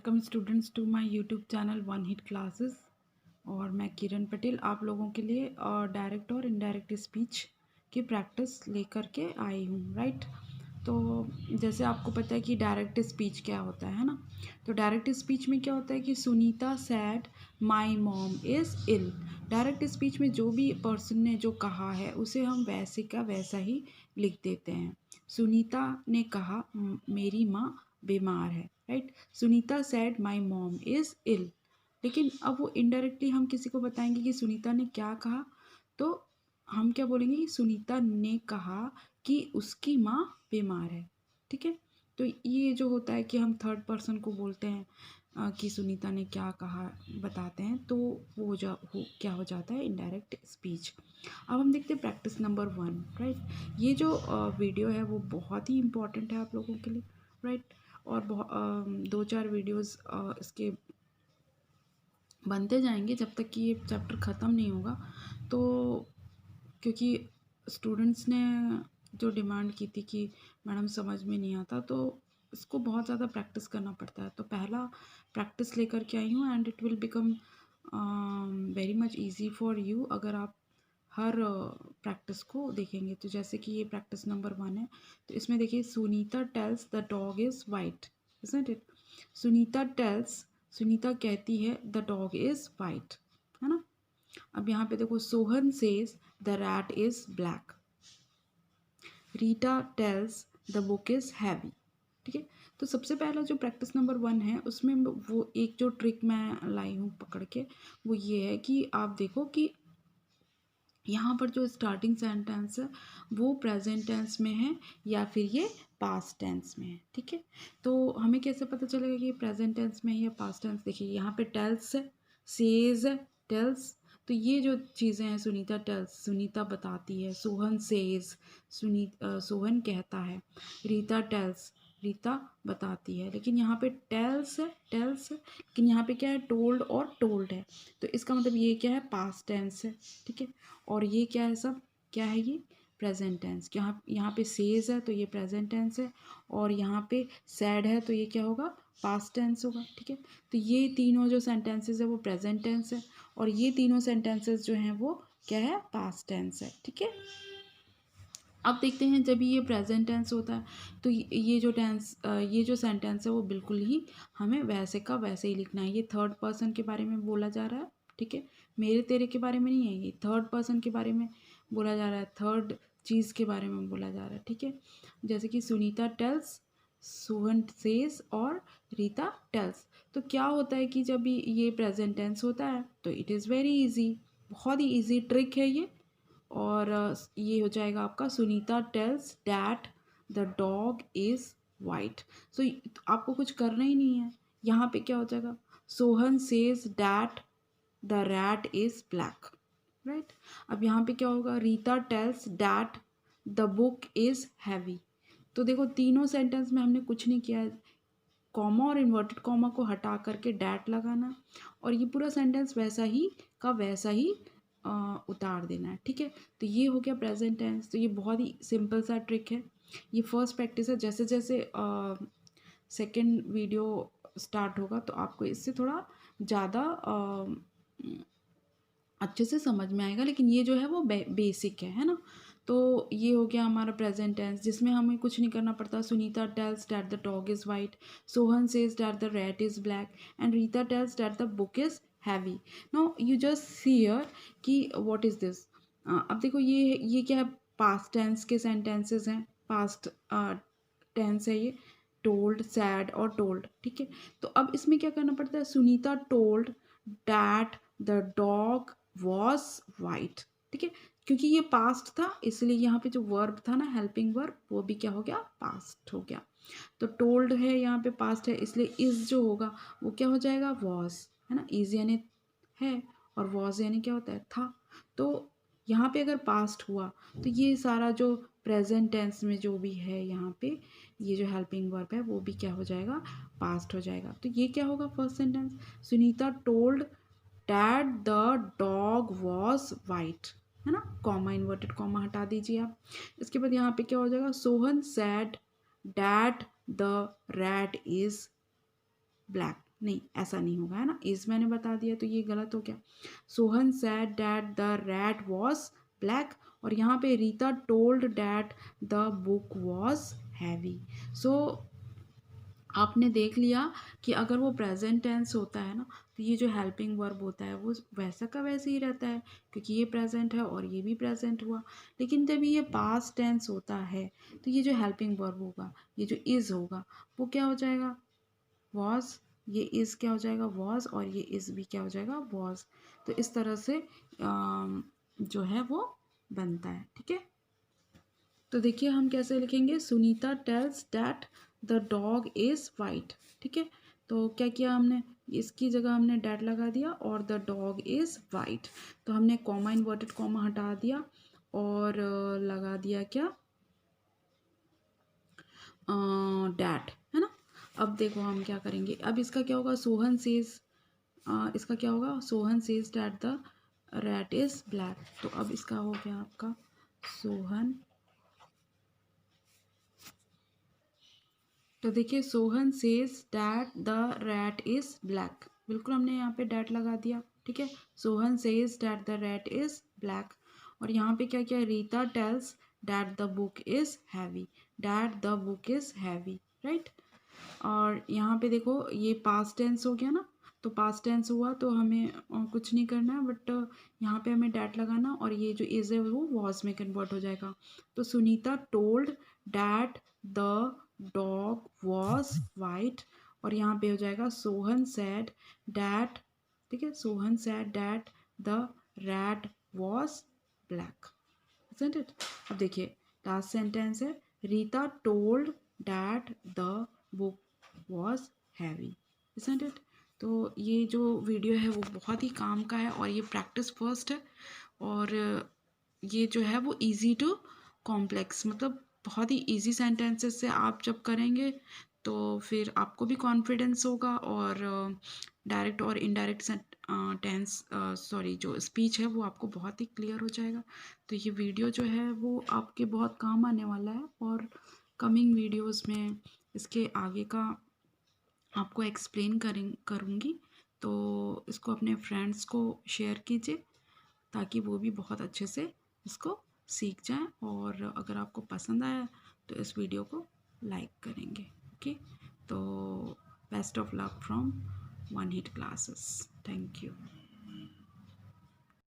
Welcome students to my YouTube channel one hit classes. और मैं किरण पटेल आप लोगों के लिए डायरेक्ट और इनडायरेक्ट स्पीच की प्रैक्टिस लेकर के आई हूँ। राइट, तो जैसे आपको पता है कि डायरेक्ट स्पीच क्या होता है ना। तो डायरेक्ट स्पीच में क्या होता है कि Sunita said my mom is ill. Direct speech में जो भी पर्सन ने जो कहा है उसे हम वैसे का वैसा ही लिख देते हैं। सुनीता ने कहा मेरी माँ बीमार है। Right, Sunita said my mom is ill. लेकिन अब वो इनडायरेक्टली हम किसी को बताएंगे कि सुनीता ने क्या कहा, तो हम क्या बोलेंगे कि सुनीता ने कहा कि उसकी माँ बीमार है। ठीक है, तो ये जो होता है कि हम थर्ड पर्सन को बोलते हैं कि सुनीता ने क्या कहा बताते हैं, तो वो क्या हो जाता है इनडायरेक्ट स्पीच। अब हम देखते हैं प्रैक्टिस नंबर 1। राइट, ये जो वीडियो है वो बहुत ही इम्पॉर्टेंट है आप लोगों के लिए। राइट, और 2-4 वीडियोस इसके बनते जाएंगे जब तक कि ये चैप्टर ख़त्म नहीं होगा। तो क्योंकि स्टूडेंट्स ने जो डिमांड की थी कि मैडम समझ में नहीं आता, तो इसको बहुत ज़्यादा प्रैक्टिस करना पड़ता है। तो पहला प्रैक्टिस लेकर के आई हूँ and it will become very much easy for you अगर आप हर प्रैक्टिस को देखेंगे। तो जैसे कि ये प्रैक्टिस नंबर 1 है, तो इसमें देखिए Sunita tells the dog is white, isn't it. Sunita कहती है द डॉग इज़ वाइट, है ना। अब यहाँ पे देखो Sohan says the rat is black. Rita tells the book is heavy. ठीक है, तो सबसे पहला जो प्रैक्टिस नंबर 1 है उसमें वो एक जो ट्रिक मैं लाई हूँ पकड़ के, वो ये है कि आप देखो कि यहाँ पर जो स्टार्टिंग सेंटेंस है वो प्रेजेंट टेंस में है या फिर ये पास्ट टेंस में है। ठीक है, तो हमें कैसे पता चलेगा कि ये प्रेजेंट टेंस में है या पास्ट टेंस। देखिए यहाँ पे टेल्स है, सेज है, टेल्स, तो ये जो चीज़ें हैं सुनीता टेल्स, सुनीता बताती है। सोहन सेज, सोहन कहता है। रीता टेल्स, रीता बताती है। लेकिन यहाँ पे टेल्स है, लेकिन यहाँ पे क्या है टोल्ड और टोल्ड है। तो इसका मतलब ये क्या है पास्ट टेंस है। ठीक है, और ये क्या है सब, क्या है ये प्रेजेंट टेंस। यहाँ पे सेज है तो ये प्रेजेंट टेंस है, और यहाँ पे सैड है तो ये क्या होगा पास्ट टेंस होगा। ठीक है, तो ये तीनों जो सेंटेंसेस है वो प्रेजेंट टेंस है, और ये तीनों सेंटेंसेस जो हैं वो क्या है पास्ट टेंस है। ठीक है, अब देखते हैं जब ये प्रेजेंट टेंस होता है तो ये जो सेंटेंस है वो बिल्कुल ही हमें वैसे का वैसे ही लिखना है। ये थर्ड पर्सन के बारे में बोला जा रहा है। ठीक है, मेरे तेरे के बारे में नहीं है, ये थर्ड पर्सन के बारे में बोला जा रहा है, थर्ड चीज़ के बारे में बोला जा रहा है। ठीक है, जैसे कि सुनीता टेल्स, सोहन सेज और रीता टेल्स। तो क्या होता है कि जब ये प्रेजेंट टेंस होता है तो इट इज़ वेरी इजी, बहुत ही इजी ट्रिक है ये। और ये हो जाएगा आपका Sunita tells that the dog is white. So आपको कुछ करना ही नहीं है, यहाँ पे क्या हो जाएगा Sohan says that the rat is black. Right, अब यहाँ पे क्या होगा Rita tells that the book is heavy. तो देखो तीनों सेंटेंस में हमने कुछ नहीं किया है, कॉमा और इन्वर्टेड कॉमा को हटा करके डैट लगाना, और ये पूरा सेंटेंस वैसा ही का वैसा ही उतार देना है। ठीक है, तो ये हो गया प्रेजेंट टेंस। तो ये बहुत ही सिंपल सा ट्रिक है, ये फर्स्ट प्रैक्टिस है। जैसे जैसे सेकेंड वीडियो स्टार्ट होगा तो आपको इससे थोड़ा ज़्यादा अच्छे से समझ में आएगा, लेकिन ये जो है वो बेसिक है ना। तो ये हो गया हमारा प्रेजेंट टेंस जिसमें हमें कुछ नहीं करना पड़ता। Sunita tells that the dog is white, Sohan says that the rat is black, and Rita tells that the book is heavy. Now you just see here कि व्हाट इज़ दिस। अब देखो ये क्या है पास्ट टेंस के सेंटेंसेस हैं, पास्ट टेंस है ये, टोल्ड, सैड और टोल्ड। ठीक है, तो अब इसमें क्या करना पड़ता है Sunita told that the dog was white. ठीक है, क्योंकि ये पास्ट था इसलिए यहाँ पे जो वर्ब था ना हेल्पिंग वर्ब वो भी क्या हो गया पास्ट हो गया। तो टोल्ड है यहाँ पे पास्ट है, इसलिए इज जो होगा वो क्या हो जाएगा वॉज, है ना। इज यानी है और वॉज यानी क्या होता है था। तो यहाँ पे अगर पास्ट हुआ तो ये सारा जो प्रेजेंट टेंस में जो भी है यहाँ पे ये जो हेल्पिंग वर्ब है वो भी क्या हो जाएगा पास्ट हो जाएगा। तो ये क्या होगा first sentence Sunita told that the dog was white, है ना। कॉमा इन्वर्टेड कॉमा हटा दीजिए आप। इसके बाद यहाँ पे क्या हो जाएगा Sohan sad that the rat is black. नहीं, ऐसा नहीं होगा, है ना, इज मैंने बता दिया तो ये गलत हो गया। Sohan said that the rat was black, और यहाँ पे Rita told that the book was heavy. So आपने देख लिया कि अगर वो प्रेजेंट टेंस होता है ना, तो ये जो हेल्पिंग वर्ब होता है वो वैसा का वैसे ही रहता है, क्योंकि ये प्रेजेंट है और ये भी प्रेजेंट हुआ। लेकिन जब ये पास्ट टेंस होता है तो ये जो हेल्पिंग वर्ब होगा, ये जो इज़ होगा, वो क्या हो जाएगा, वॉज। ये इज़ क्या हो जाएगा, वॉज, और ये इज़ भी क्या हो जाएगा, वॉज। तो इस तरह से जो है वो बनता है, ठीक है। तो देखिए हम कैसे लिखेंगे, Sunita tells that the dog is white, ठीक है। तो क्या किया हमने, इसकी जगह हमने डैट लगा दिया और द डॉग इज़ वाइट। तो हमने कॉमा इन्वर्टेड कॉमा हटा दिया और लगा दिया क्या, डैट, है ना। अब देखो हम क्या करेंगे, अब इसका क्या होगा, सोहन सेज, इसका क्या होगा, Sohan says that the rat is black. तो अब इसका हो गया आपका सोहन। तो देखिए Sohan says that the rat is black, बिल्कुल हमने यहाँ पे डैट लगा दिया, ठीक है। Sohan says that the rat is black, और यहाँ पे क्या क्या, Rita tells that the book is heavy, that the book is heavy, right. और यहाँ पे देखो ये पास्ट टेंस हो गया ना, तो पास्ट टेंस हुआ तो हमें कुछ नहीं करना है, बट यहाँ पे हमें डैट लगाना, और ये जो इज है वो वॉज में कन्वर्ट हो जाएगा। तो Sunita told that the dog was white, और यहाँ पे हो जाएगा सोहन सैड डैट, ठीक है, Sohan sad that the rat was black, isn't it? अब देखिए लास्ट सेंटेंस है, Rita told that the book was heavy, isn't it? तो ये जो वीडियो है वो बहुत ही काम का है, और ये प्रैक्टिस फर्स्ट है, और ये जो है वो इजी टू कॉम्प्लेक्स, मतलब बहुत ही इजी सेंटेंसेस से आप जब करेंगे तो फिर आपको भी कॉन्फिडेंस होगा, और डायरेक्ट और इनडायरेक्ट टेंस सॉरी जो स्पीच है वो आपको बहुत ही क्लियर हो जाएगा। तो ये वीडियो जो है वो आपके बहुत काम आने वाला है, और कमिंग वीडियोस में इसके आगे का आपको एक्सप्लेन करूँगी। तो इसको अपने फ्रेंड्स को शेयर कीजिए, ताकि वो भी बहुत अच्छे से इसको सीख जाएं, और अगर आपको पसंद आया तो इस वीडियो को लाइक करेंगे, ओके। तो best of luck from one hit classes, thank you.